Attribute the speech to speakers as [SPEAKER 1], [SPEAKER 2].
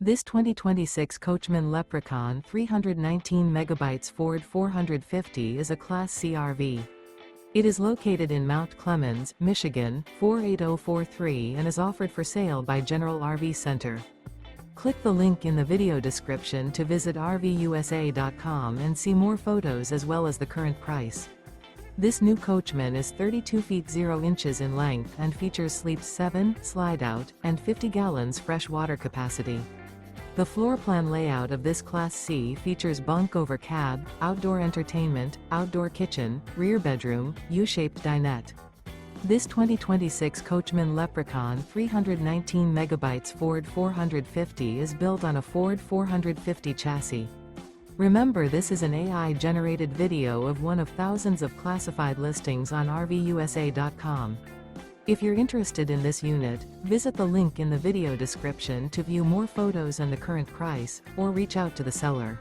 [SPEAKER 1] This 2026 Coachmen Leprechaun 319 MB Ford 450 is a Class C RV. It is located in Mount Clemens, Michigan, 48043 and is offered for sale by General RV Center. Click the link in the video description to visit RVUSA.com and see more photos as well as the current price. This new Coachmen is 32 feet 0 inches in length and features sleeps 7, slide-out, and 50 gallons fresh water capacity. The floor plan layout of this Class C features bunk over cab, outdoor entertainment, outdoor kitchen, rear bedroom, U-shaped dinette. This 2026 Coachmen Leprechaun 319 MB Ford 450 is built on a Ford 450 chassis. Remember, this is an AI-generated video of one of thousands of classified listings on RVUSA.com. If you're interested in this unit, visit the link in the video description to view more photos and the current price, or reach out to the seller.